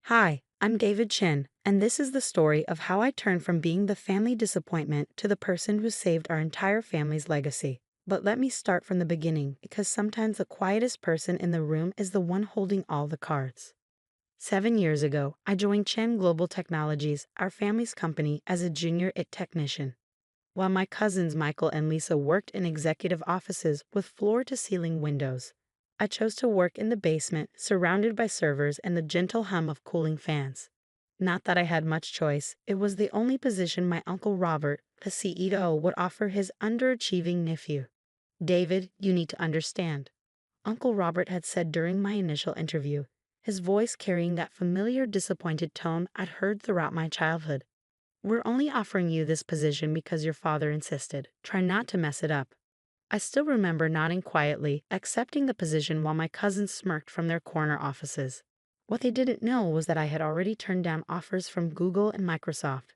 Hi, I'm David Chin, and this is the story of how I turned from being the family disappointment to the person who saved our entire family's legacy. But let me start from the beginning, because sometimes the quietest person in the room is the one holding all the cards. 7 years ago, I joined Chen Global Technologies, our family's company, as a junior IT technician. While my cousins Michael and Lisa worked in executive offices with floor-to-ceiling windows, I chose to work in the basement, surrounded by servers and the gentle hum of cooling fans. Not that I had much choice, it was the only position my Uncle Robert, the CEO, would offer his underachieving nephew. David, you need to understand, Uncle Robert had said during my initial interview, his voice carrying that familiar disappointed tone I'd heard throughout my childhood. We're only offering you this position because your father insisted. Try not to mess it up. I still remember nodding quietly, accepting the position while my cousins smirked from their corner offices. What they didn't know was that I had already turned down offers from Google and Microsoft.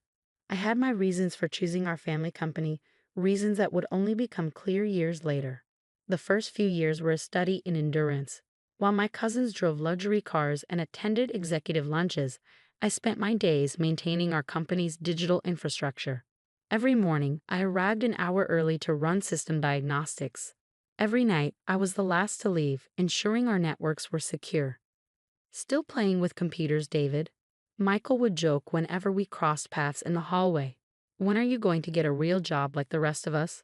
I had my reasons for choosing our family company, reasons that would only become clear years later. The first few years were a study in endurance. While my cousins drove luxury cars and attended executive lunches, I spent my days maintaining our company's digital infrastructure. Every morning, I arrived an hour early to run system diagnostics. Every night, I was the last to leave, ensuring our networks were secure. Still playing with computers, David? Michael would joke whenever we crossed paths in the hallway. When are you going to get a real job like the rest of us?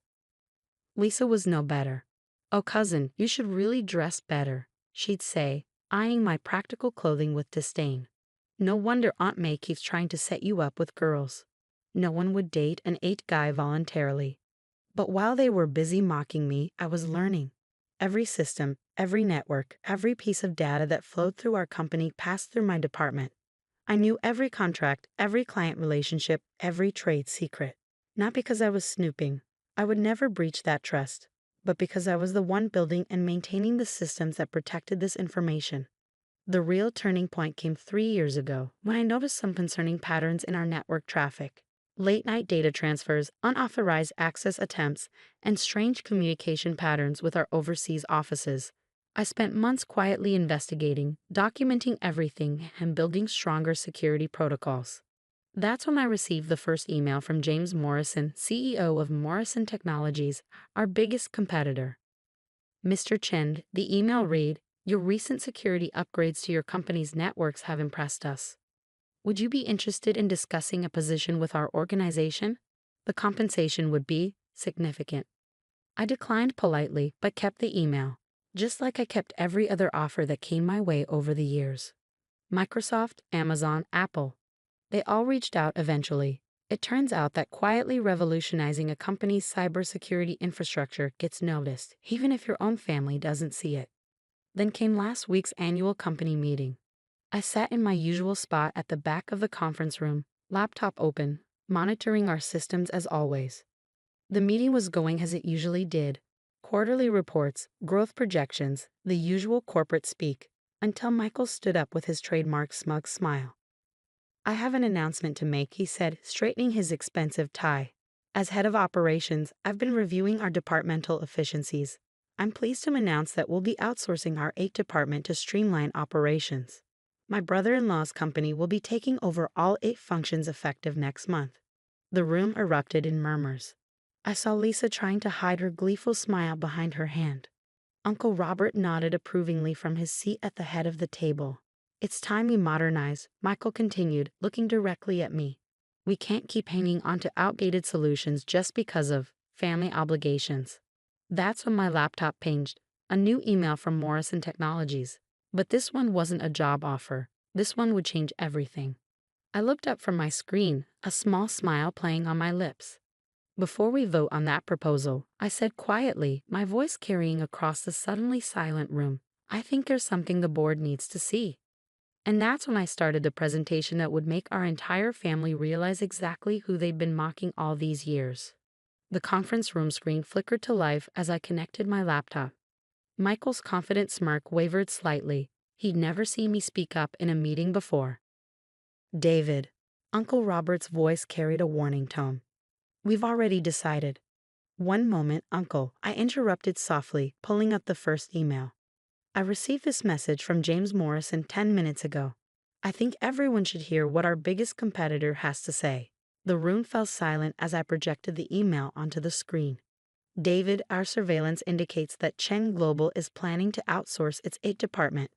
Lisa was no better. Oh, cousin, you should really dress better, she'd say, eyeing my practical clothing with disdain. No wonder Aunt May keeps trying to set you up with girls. No one would date an 8 guy voluntarily. But while they were busy mocking me, I was learning. Every system, every network, every piece of data that flowed through our company passed through my department. I knew every contract, every client relationship, every trade secret. Not because I was snooping. I would never breach that trust. But because I was the one building and maintaining the systems that protected this information. The real turning point came 3 years ago when I noticed some concerning patterns in our network traffic. Late-night data transfers, unauthorized access attempts, and strange communication patterns with our overseas offices. I spent months quietly investigating, documenting everything, and building stronger security protocols. That's when I received the first email from James Morrison, CEO of Morrison Technologies, our biggest competitor. Mr. Chen, the email read, "Your recent security upgrades to your company's networks have impressed us. Would you be interested in discussing a position with our organization? The compensation would be significant." I declined politely, but kept the email, just like I kept every other offer that came my way over the years. Microsoft, Amazon, Apple. They all reached out eventually. It turns out that quietly revolutionizing a company's cybersecurity infrastructure gets noticed, even if your own family doesn't see it. Then came last week's annual company meeting. I sat in my usual spot at the back of the conference room, laptop open, monitoring our systems as always. The meeting was going as it usually did. Quarterly reports, growth projections, the usual corporate speak, until Michael stood up with his trademark smug smile. "I have an announcement to make," he said, straightening his expensive tie. "As head of operations, I've been reviewing our departmental efficiencies. I'm pleased to announce that we'll be outsourcing our 8 department to streamline operations. My brother-in-law's company will be taking over all 8 functions effective next month." The room erupted in murmurs. I saw Lisa trying to hide her gleeful smile behind her hand. Uncle Robert nodded approvingly from his seat at the head of the table. "It's time we modernize," Michael continued, looking directly at me. "We can't keep hanging on to outdated solutions just because of family obligations." That's when my laptop pinged, a new email from Morrison Technologies. But this one wasn't a job offer. This one would change everything. I looked up from my screen, a small smile playing on my lips. "Before we vote on that proposal," I said quietly, my voice carrying across the suddenly silent room, "I think there's something the board needs to see." And that's when I started the presentation that would make our entire family realize exactly who they'd been mocking all these years. The conference room screen flickered to life as I connected my laptop. Michael's confident smirk wavered slightly. He'd never seen me speak up in a meeting before. "David," Uncle Robert's voice carried a warning tone. "We've already decided." "One moment, Uncle," I interrupted softly, pulling up the first email. "I received this message from James Morrison 10 minutes ago. I think everyone should hear what our biggest competitor has to say. The room fell silent as I projected the email onto the screen. David, our surveillance indicates that Chen Global is planning to outsource its IT department.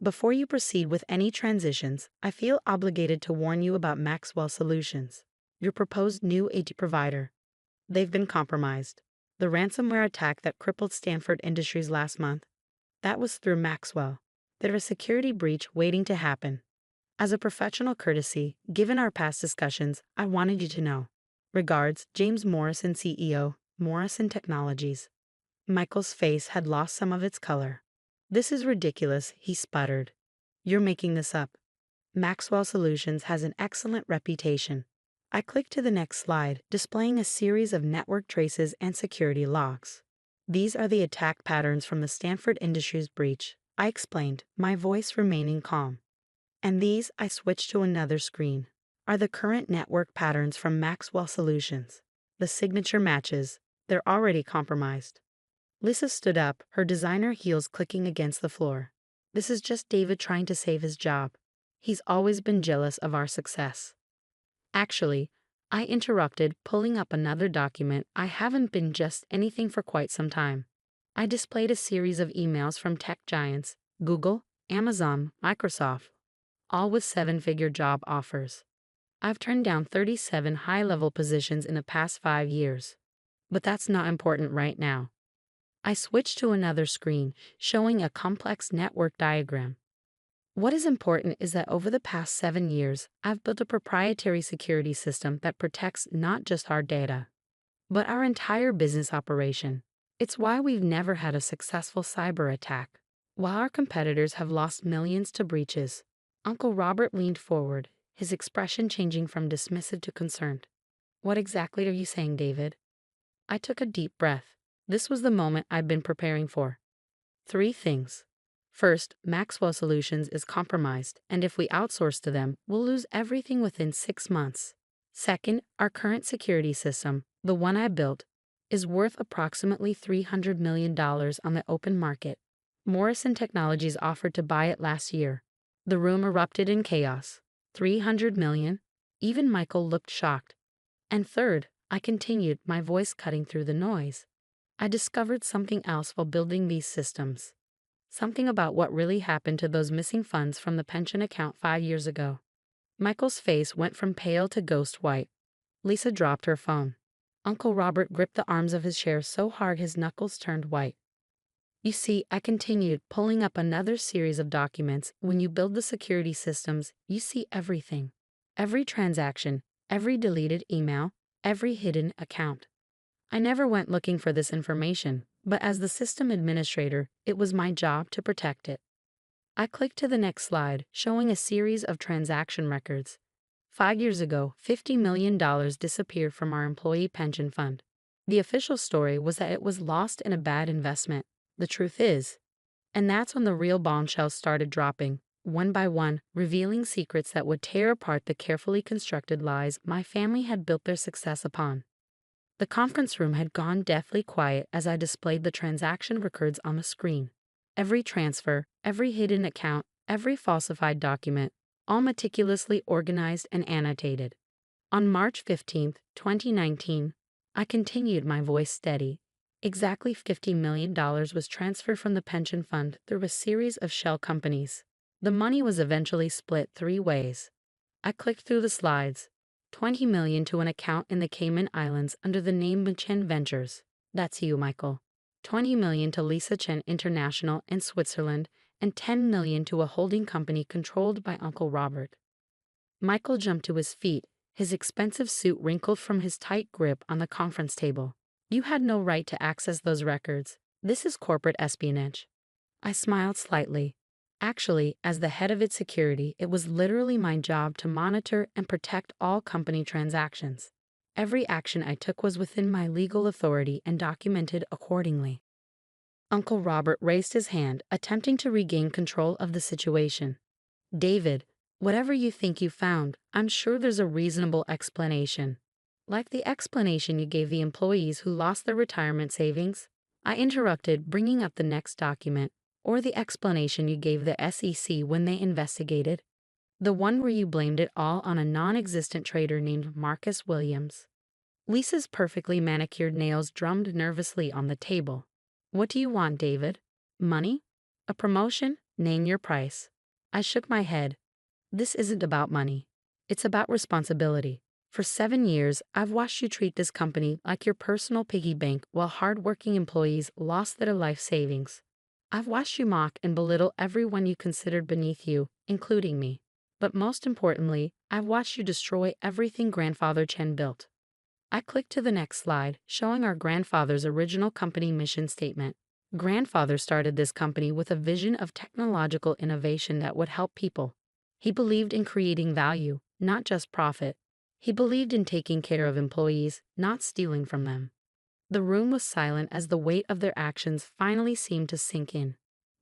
Before you proceed with any transitions, I feel obligated to warn you about Maxwell Solutions, your proposed new IT provider. They've been compromised. The ransomware attack that crippled Stanford Industries last month, that was through Maxwell. There's a security breach waiting to happen. As a professional courtesy, given our past discussions, I wanted you to know. Regards, James Morrison, CEO, Morrison Technologies. Michael's face had lost some of its color. This is ridiculous, he sputtered. You're making this up. Maxwell Solutions has an excellent reputation. I clicked to the next slide, displaying a series of network traces and security logs. These are the attack patterns from the Stanford Industries breach, I explained, my voice remaining calm. And these, I switched to another screen, are the current network patterns from Maxwell Solutions. The signature matches. They're already compromised. Lisa stood up, her designer heels clicking against the floor. This is just David trying to save his job. He's always been jealous of our success. Actually, I interrupted, pulling up another document. I haven't been just anything for quite some time. I displayed a series of emails from tech giants, Google, Amazon, Microsoft, all with seven-figure job offers. I've turned down 37 high-level positions in the past 5 years. But that's not important right now. I switched to another screen, showing a complex network diagram. What is important is that over the past 7 years, I've built a proprietary security system that protects not just our data, but our entire business operation. It's why we've never had a successful cyber attack, while our competitors have lost millions to breaches. Uncle Robert leaned forward, his expression changing from dismissive to concerned. What exactly are you saying, David? I took a deep breath. This was the moment I'd been preparing for. 3 things. First, Maxwell Solutions is compromised, and if we outsource to them, we'll lose everything within 6 months. Second, our current security system, the one I built, is worth approximately $300 million on the open market. Morrison Technologies offered to buy it last year. The room erupted in chaos. 300 million? Even Michael looked shocked. And third, I continued, my voice cutting through the noise. I discovered something else while building these systems. Something about what really happened to those missing funds from the pension account 5 years ago. Michael's face went from pale to ghost white. Lisa dropped her phone. Uncle Robert gripped the arms of his chair so hard his knuckles turned white. You see, I continued, pulling up another series of documents. When you build the security systems, you see everything. Every transaction, every deleted email, every hidden account. I never went looking for this information, but as the system administrator, it was my job to protect it. I clicked to the next slide, showing a series of transaction records. 5 years ago, $50 million disappeared from our employee pension fund. The official story was that it was lost in a bad investment. The truth is, and that's when the real bombshells started dropping, one by one, revealing secrets that would tear apart the carefully constructed lies my family had built their success upon. The conference room had gone deathly quiet as I displayed the transaction records on the screen. Every transfer, every hidden account, every falsified document, all meticulously organized and annotated. On March 15, 2019, I continued, my voice steady. Exactly $50 million was transferred from the pension fund through a series of shell companies. The money was eventually split 3 ways. I clicked through the slides. $20 million to an account in the Cayman Islands under the name Chen Ventures. That's you, Michael. $20 million to Lisa Chen International in Switzerland, and $10 million to a holding company controlled by Uncle Robert. Michael jumped to his feet, his expensive suit wrinkled from his tight grip on the conference table. You had no right to access those records. This is corporate espionage. I smiled slightly. Actually, as the head of its security, it was literally my job to monitor and protect all company transactions. Every action I took was within my legal authority and documented accordingly. Uncle Robert raised his hand, attempting to regain control of the situation. David, whatever you think you found, I'm sure there's a reasonable explanation. Like the explanation you gave the employees who lost their retirement savings? I interrupted, bringing up the next document. Or the explanation you gave the SEC when they investigated? The one where you blamed it all on a non-existent trader named Marcus Williams. Lisa's perfectly manicured nails drummed nervously on the table. What do you want, David? Money? A promotion? Name your price. I shook my head. This isn't about money. It's about responsibility. For 7 years, I've watched you treat this company like your personal piggy bank while hard-working employees lost their life savings. I've watched you mock and belittle everyone you considered beneath you, including me. But most importantly, I've watched you destroy everything Grandfather Chen built. I clicked to the next slide, showing our grandfather's original company mission statement. Grandfather started this company with a vision of technological innovation that would help people. He believed in creating value, not just profit. He believed in taking care of employees, not stealing from them. The room was silent as the weight of their actions finally seemed to sink in.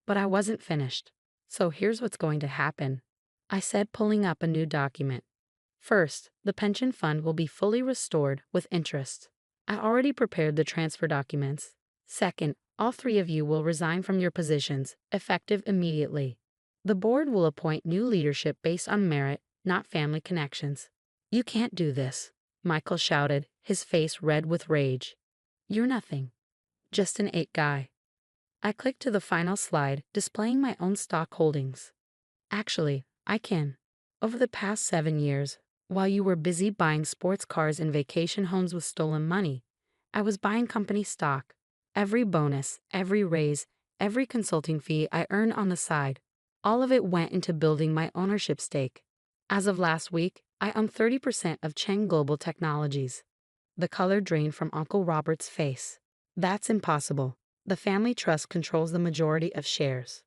But I wasn't finished. So here's what's going to happen, I said, pulling up a new document. First, the pension fund will be fully restored with interest. I already prepared the transfer documents. Second, all three of you will resign from your positions, effective immediately. The board will appoint new leadership based on merit, not family connections. You can't do this, Michael shouted, his face red with rage. You're nothing. Just an 8 guy. I clicked to the final slide, displaying my own stock holdings. Actually, I can. Over the past 7 years, while you were busy buying sports cars and vacation homes with stolen money, I was buying company stock. Every bonus, every raise, every consulting fee I earned on the side, all of it went into building my ownership stake. As of last week, I own 30% of Cheng Global Technologies. The color drained from Uncle Robert's face. That's impossible. The family trust controls the majority of shares.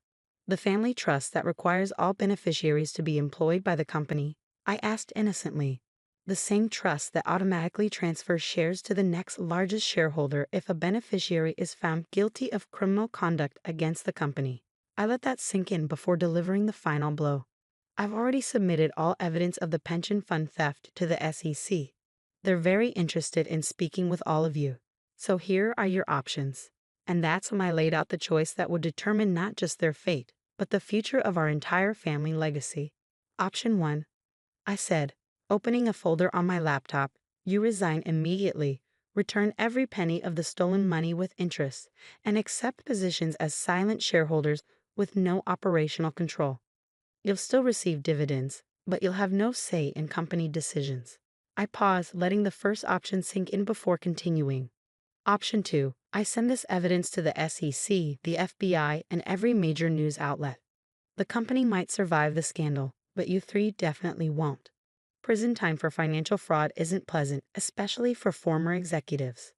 The family trust that requires all beneficiaries to be employed by the company, I asked innocently. The same trust that automatically transfers shares to the next largest shareholder if a beneficiary is found guilty of criminal conduct against the company. I let that sink in before delivering the final blow. I've already submitted all evidence of the pension fund theft to the SEC. They're very interested in speaking with all of you. So here are your options. And that's when I laid out the choice that would determine not just their fate, but the future of our entire family legacy. Option 1. I said, opening a folder on my laptop, you resign immediately, return every penny of the stolen money with interest, and accept positions as silent shareholders with no operational control. You'll still receive dividends, but you'll have no say in company decisions. I paused, letting the first option sink in before continuing. Option 2. I send this evidence to the SEC, the FBI, and every major news outlet. The company might survive the scandal, but you three definitely won't. Prison time for financial fraud isn't pleasant, especially for former executives.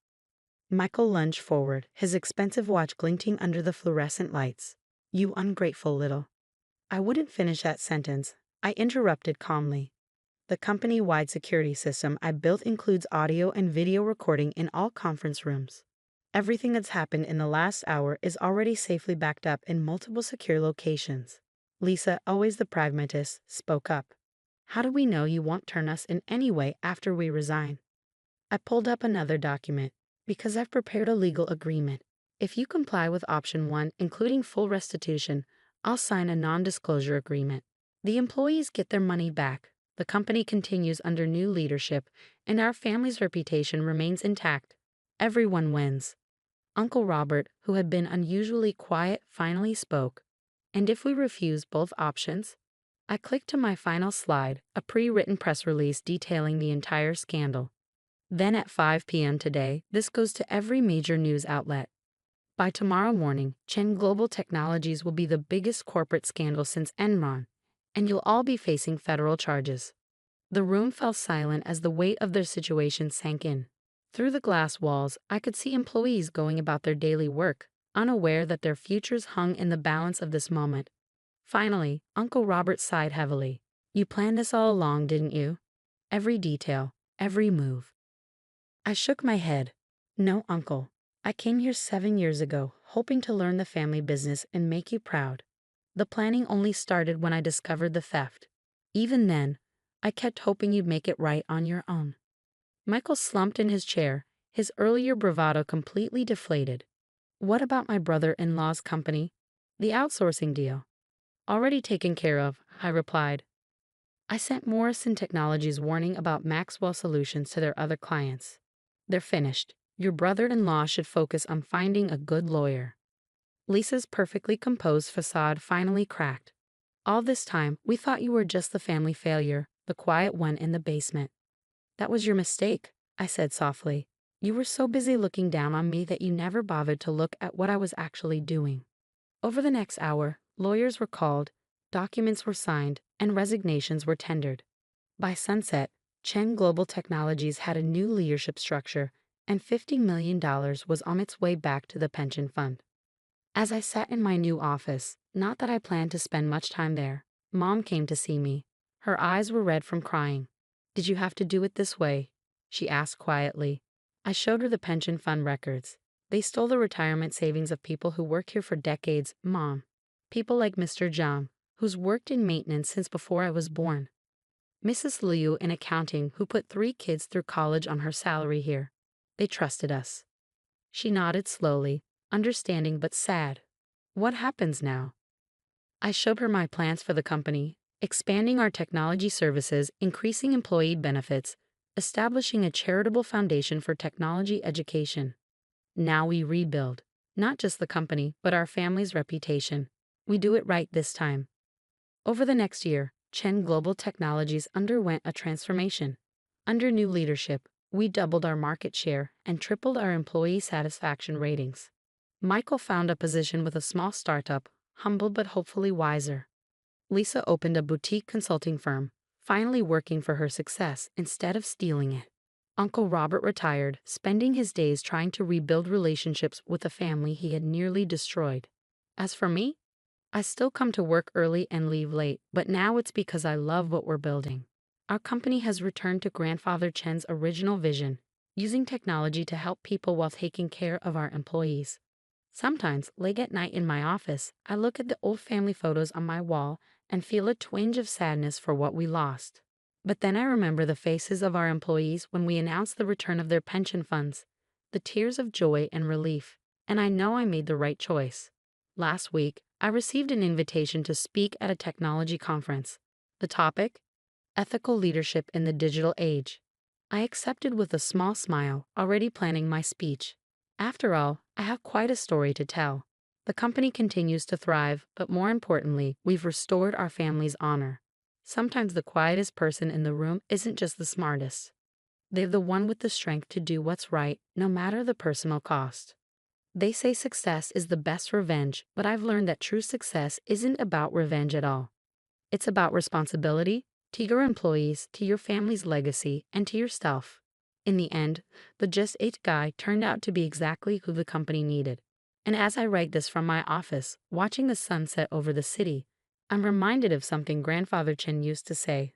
Michael lunged forward, his expensive watch glinting under the fluorescent lights. You ungrateful little. I wouldn't finish that sentence. I interrupted calmly. The company-wide security system I built includes audio and video recording in all conference rooms. Everything that's happened in the last hour is already safely backed up in multiple secure locations. Lisa, always the pragmatist, spoke up. How do we know you won't turn us in any way after we resign? I pulled up another document. Because I've prepared a legal agreement. If you comply with option 1, including full restitution, I'll sign a non-disclosure agreement. The employees get their money back. The company continues under new leadership, and our family's reputation remains intact. Everyone wins. Uncle Robert, who had been unusually quiet, finally spoke. And if we refuse both options? I clicked to my final slide, a pre-written press release detailing the entire scandal. Then at 5 p.m. today, this goes to every major news outlet. By tomorrow morning, Chen Global Technologies will be the biggest corporate scandal since Enron, and you'll all be facing federal charges. The room fell silent as the weight of their situation sank in. Through the glass walls, I could see employees going about their daily work, unaware that their futures hung in the balance of this moment. Finally, Uncle Robert sighed heavily. You planned this all along, didn't you? Every detail, every move. I shook my head. No, Uncle. I came here 7 years ago, hoping to learn the family business and make you proud. The planning only started when I discovered the theft. Even then, I kept hoping you'd make it right on your own. Michael slumped in his chair, his earlier bravado completely deflated. What about my brother-in-law's company? The outsourcing deal. Already taken care of, I replied. I sent Morrison Technologies warning about Maxwell Solutions to their other clients. They're finished. Your brother-in-law should focus on finding a good lawyer. Lisa's perfectly composed facade finally cracked. All this time, we thought you were just the family failure, the quiet one in the basement. That was your mistake, I said softly. You were so busy looking down on me that you never bothered to look at what I was actually doing. Over the next hour, lawyers were called, documents were signed, and resignations were tendered. By sunset, Chen Global Technologies had a new leadership structure, and $50 million was on its way back to the pension fund. As I sat in my new office, not that I planned to spend much time there, Mom came to see me. Her eyes were red from crying. Did you have to do it this way? She asked quietly. I showed her the pension fund records. They stole the retirement savings of people who work here for decades, Mom. People like Mr. Zhang, who's worked in maintenance since before I was born. Mrs. Liu in accounting, who put 3 kids through college on her salary here. They trusted us. She nodded slowly, understanding but sad. What happens now? I showed her my plans for the company, expanding our technology services, increasing employee benefits, establishing a charitable foundation for technology education. Now we rebuild, not just the company, but our family's reputation. We do it right this time. Over the next year, Chen Global Technologies underwent a transformation. Under new leadership, we doubled our market share and tripled our employee satisfaction ratings. Michael found a position with a small startup, humbled but hopefully wiser. Lisa opened a boutique consulting firm, finally working for her success instead of stealing it. Uncle Robert retired, spending his days trying to rebuild relationships with a family he had nearly destroyed. As for me, I still come to work early and leave late, but now it's because I love what we're building. Our company has returned to Grandfather Chen's original vision, using technology to help people while taking care of our employees. Sometimes, late at night in my office, I look at the old family photos on my wall and feel a twinge of sadness for what we lost. But then I remember the faces of our employees when we announced the return of their pension funds, the tears of joy and relief, and I know I made the right choice. Last week, I received an invitation to speak at a technology conference. The topic? Ethical leadership in the digital age. I accepted with a small smile, already planning my speech. After all, I have quite a story to tell. The company continues to thrive, but more importantly, we've restored our family's honor. Sometimes the quietest person in the room isn't just the smartest. They're the one with the strength to do what's right, no matter the personal cost. They say success is the best revenge, but I've learned that true success isn't about revenge at all. It's about responsibility, to your employees, to your family's legacy, and to yourself. In the end, the Just 8 guy turned out to be exactly who the company needed. And as I write this from my office, watching the sunset over the city, I'm reminded of something Grandfather Chen used to say.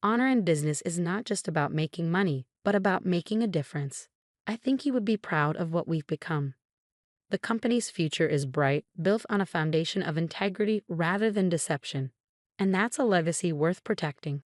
Honor in business is not just about making money, but about making a difference. I think he would be proud of what we've become. The company's future is bright, built on a foundation of integrity rather than deception. And that's a legacy worth protecting.